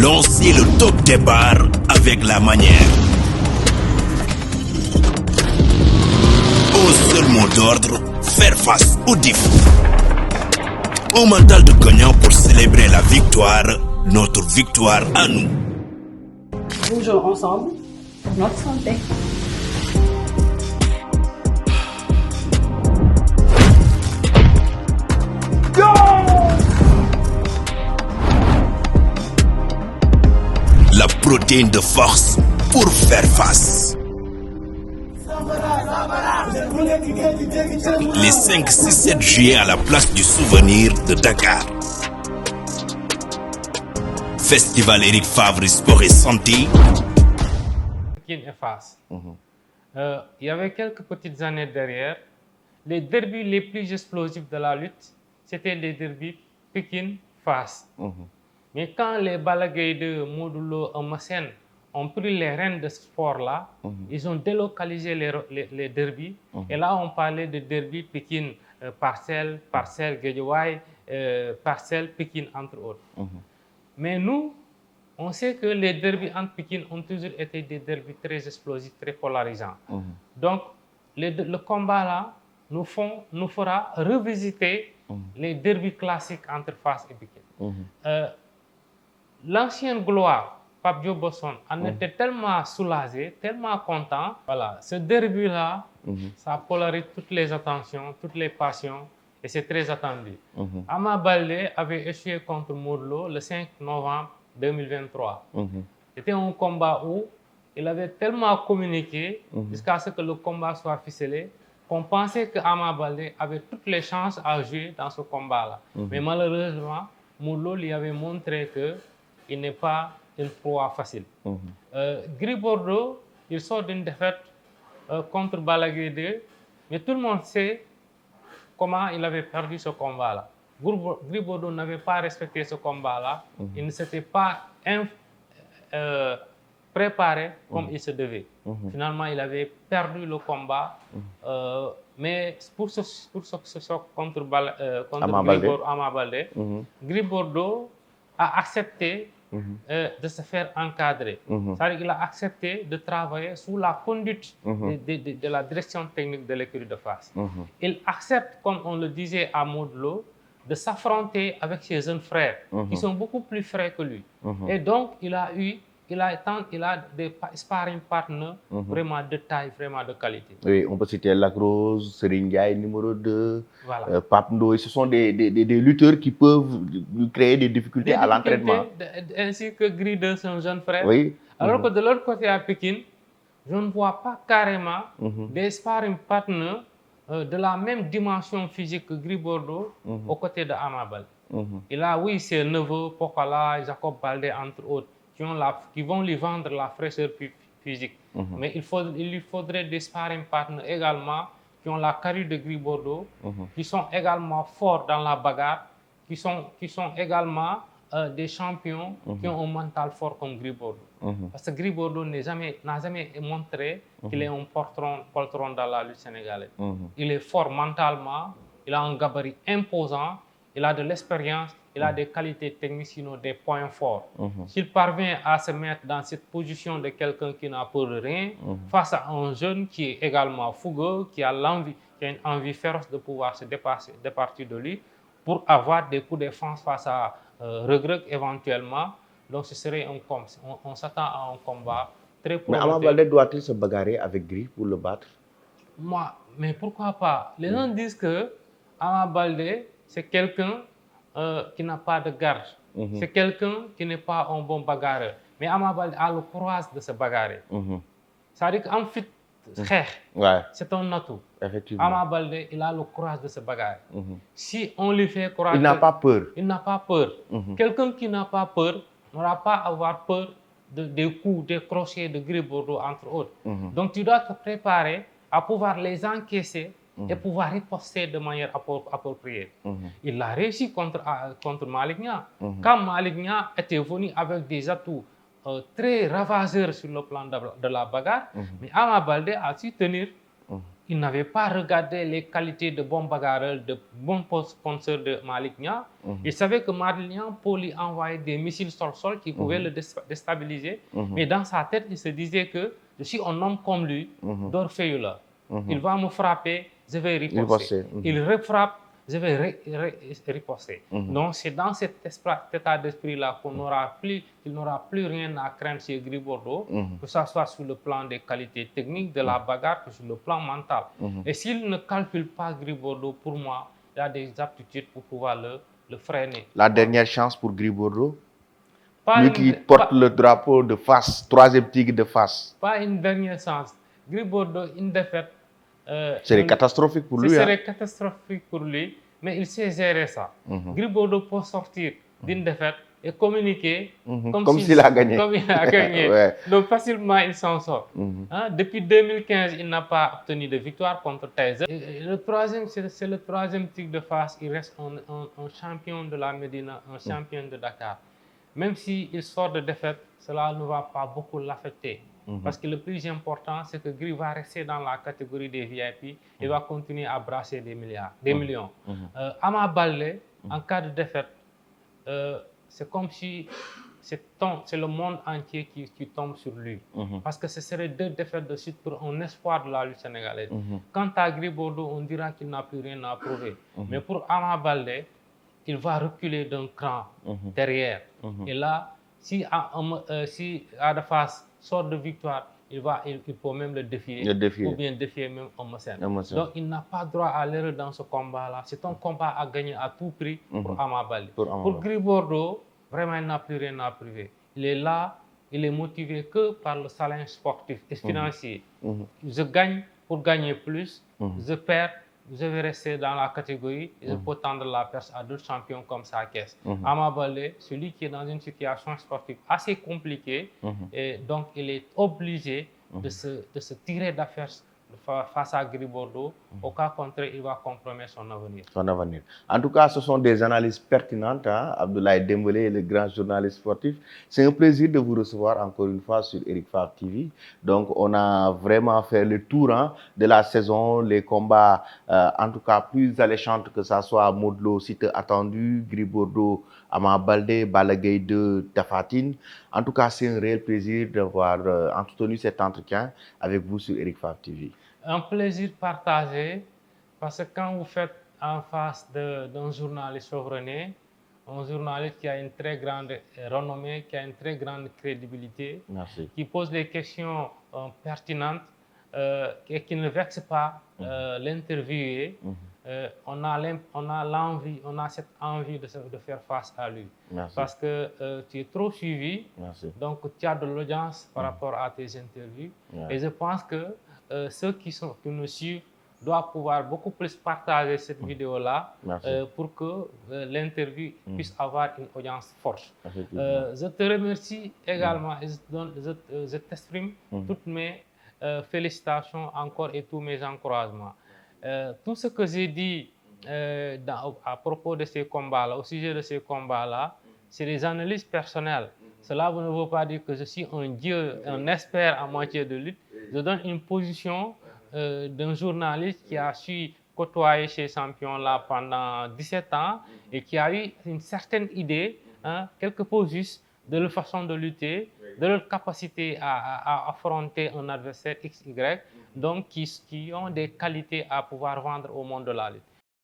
Lancez le top départ avec la manière. Un seul mot d'ordre, faire face au défi. Un mental de gagnant pour célébrer la victoire, notre victoire à nous. Bougeons ensemble pour notre santé. La protéine de force pour faire face. Les 5, 6, 7 juillet à la place du souvenir de Dakar. Festival Eric Favre Sport et Santé. Pékin et Fass. Il y avait quelques petites années derrière. Les derbys les plus explosifs de la lutte, c'était les derbys Pékin-Fass. Mais quand les Balla Gaye de Modulo Eumeu Sène ont pris les rênes de ce sport-là, ils ont délocalisé les derbys. Et là, on parlait de derby Pékin, Parcelles, Guédiawaye, Parcelles, Pékin, entre autres. Mais nous, on sait que les derbys entre Pékin ont toujours été des derbys très explosifs, très polarisants. Donc, le combat-là nous fera revisiter les derbys classiques entre Fass et Pékin. L'ancienne gloire, Pape Diop Bosson, en était tellement soulagé, tellement content. Voilà, ce derby-là, ça polarise toutes les attentions, toutes les passions, et c'est très attendu. Ama Baldé avait échoué contre Modou Lô le 5 novembre 2023. C'était un combat où il avait tellement communiqué jusqu'à ce que le combat soit ficelé qu'on pensait que Ama Baldé avait toutes les chances à jouer dans ce combat-là. Mais malheureusement, Modou Lô lui avait montré qu'il n'est pas une proie facile. Gris Bordeaux, il sort d'une défaite contre Balla Gaye 2, mais tout le monde sait comment il avait perdu ce combat-là. Gris Bordeaux n'avait pas respecté ce combat-là. Il ne s'était pas préparé comme il se devait. Finalement, il avait perdu le combat. Mais pour ce choc contre Ama Baldé, Gris Bordeaux a accepté de se faire encadrer. C'est-à-dire qu'il a accepté de travailler sous la conduite de la direction technique de l'écurie de Fass. Il accepte, comme on le disait à Modou Lô, de s'affronter avec ses jeunes frères, qui sont beaucoup plus frais que lui. Et donc, il a des sparring partners vraiment de taille, vraiment de qualité. Oui, on peut citer Lac Rose, Serigne Ndiaye numéro 2, voilà. Pape Ndoye. Ce sont des lutteurs qui peuvent lui créer des difficultés à l'entraînement. Ainsi que Gris de son jeune frère. Oui. Alors que de l'autre côté à Pékin, je ne vois pas carrément des sparring partners de la même dimension physique que Gris Bordeaux aux côtés de Ama Baldé. Il a, oui, ses neveux, Pokola, Jacob Baldé, entre autres, qui vont lui vendre la fraîcheur physique. Mais il lui faudrait des sparring partners également qui ont la carrure de Gris Bordeaux, qui sont également forts dans la bagarre, qui sont également des champions qui ont un mental fort comme Gris Bordeaux. Parce que Gris Bordeaux n'a jamais montré qu'il est un poltron dans la lutte sénégalaise. Il est fort mentalement, il a un gabarit imposant, il a de l'expérience, il a des qualités techniques, sinon des points forts. S'il parvient à se mettre dans cette position de quelqu'un qui n'a peur de rien, face à un jeune qui est également fougueux, qui a une envie féroce de pouvoir se départir de lui, pour avoir des coups de défense face à Reug éventuellement. Donc ce serait on s'attend à un combat très prometteur. Mais Ama Baldé doit-il se bagarrer avec Gris pour le battre? Mais pourquoi pas? Les gens disent que Ama Baldé, c'est quelqu'un qui n'a pas de garde. C'est quelqu'un qui n'est pas un bon bagarreur. Mais Ama Baldé a le courage de se bagarrer. C'est-à-dire qu'en fait, c'est un atout. Effectivement. Ama Baldé, il a le courage de se bagarrer. Si on lui fait courage... Il n'a pas peur. Il n'a pas peur. Quelqu'un qui n'a pas peur n'aura pas à avoir peur des coups, des crochets de Gris Bordeaux, entre autres. Donc tu dois te préparer à pouvoir les encaisser et pouvoir riposter de manière appropriée. Il a réussi contre Malick Niang. Quand Malick Niang était venu avec des atouts très ravageurs sur le plan de la bagarre, mais Ama Baldé a su tenir. il n'avait pas regardé les qualités de bon bagarreur, de bon sponsor de Malick Niang. Il savait que Malick Niang peut lui envoyer des missiles sol-sol qui pouvaient le déstabiliser. Mais dans sa tête, il se disait que je suis un homme comme lui, d'Orfeuille là. Il va me frapper, je vais riposter. Il refrappe, je vais riposter. Donc c'est dans cet état d'esprit-là qu'il n'aura plus rien à craindre chez Gris Bordeaux, que ce soit sur le plan des qualités techniques, de la bagarre, que sur le plan mental. Et s'il ne calcule pas Gris Bordeaux, pour moi, il y a des aptitudes pour pouvoir le freiner. La dernière chance pour Gris Bordeaux, Pas lui qui porte le drapeau de Fass, 3e tigre de Fass. Pas une dernière chance. Gris Bordeaux, une défaite. C'est catastrophique pour lui. Ce serait catastrophique pour lui, mais il sait gérer ça. Gris Bordeaux peut sortir d'une défaite et communiquer comme s'il a gagné. Comme il a gagné. Ouais. Donc facilement, il s'en sort. Depuis 2015, il n'a pas obtenu de victoire contre Tyson. Le troisième, c'est le 3e tigre de Fass. Il reste un champion de la Médina, un champion de Dakar. Même s'il sort de défaite, cela ne va pas beaucoup l'affecter. Parce que le plus important, c'est que Gris va rester dans la catégorie des VIP et va continuer à brasser des millions. Ama Baldé, en cas de défaite, c'est comme si c'est le monde entier qui tombe sur lui. Parce que ce serait 2 défaites de suite pour un espoir de la lutte sénégalaise. Quant à Gris Bordeaux, on dira qu'il n'a plus rien à prouver. Mais pour Ama Baldé, il va reculer d'un cran derrière. Et là, si Ada Fass sort de victoire, il peut même le défier. Ou bien défier même Eumeu Sène. Donc il n'a pas droit à l'erreur dans ce combat-là. C'est un combat à gagner à tout prix pour Ama Baldé. Pour Gris Bordeaux, vraiment, il n'a plus rien à prouver. Il est là, il est motivé que par le salaire sportif et financier. Je gagne pour gagner plus, je perds, je vais rester dans la catégorie et je peux tendre la perche à d'autres champions comme Sa Thiès. Ama Baldé, celui qui est dans une situation sportive assez compliquée, et donc il est obligé de se tirer d'affaire face à Gris Bordeaux. Au cas contraire, il va compromettre son avenir. En tout cas, ce sont des analyses pertinentes. Abdoulaye Dembélé, le grand journaliste sportif. C'est un plaisir de vous recevoir encore une fois sur Eric Favre TV. Donc, on a vraiment fait le tour de la saison, les combats, en tout cas, plus alléchants que ça soit Modou Lô, Siteu attendu, Gris Bordeaux, Ama Baldé, Balla Gaye 2, Tapha Tine. En tout cas, c'est un réel plaisir d'avoir entretenu cet entretien avec vous sur Eric Favre TV. Un plaisir partagé, parce que quand vous faites en face d'un journaliste chevronné, un journaliste qui a une très grande renommée, qui a une très grande crédibilité, qui pose des questions pertinentes et qui ne vexe pas l'interviewé, on a cette envie de faire face à lui. Parce que tu es trop suivi, donc tu as de l'audience par rapport à tes interviews. Et je pense que ceux qui nous suivent doivent pouvoir beaucoup plus partager cette vidéo-là pour que l'interview puisse avoir une audience forte. Je te remercie également et je t'exprime toutes mes félicitations encore et tous mes encouragements. Tout ce que j'ai dit à propos de ces combats-là, au sujet de ces combats-là, c'est des analyses personnelles. Cela ne veut pas dire que je suis un dieu, un expert en matière de lutte. Je donne une position d'un journaliste qui a su côtoyer ces champions-là pendant 17 ans et qui a eu une certaine idée, quelque peu juste, de leur façon de lutter, de leur capacité à affronter un adversaire XY, donc qui ont des qualités à pouvoir vendre au monde de la lutte.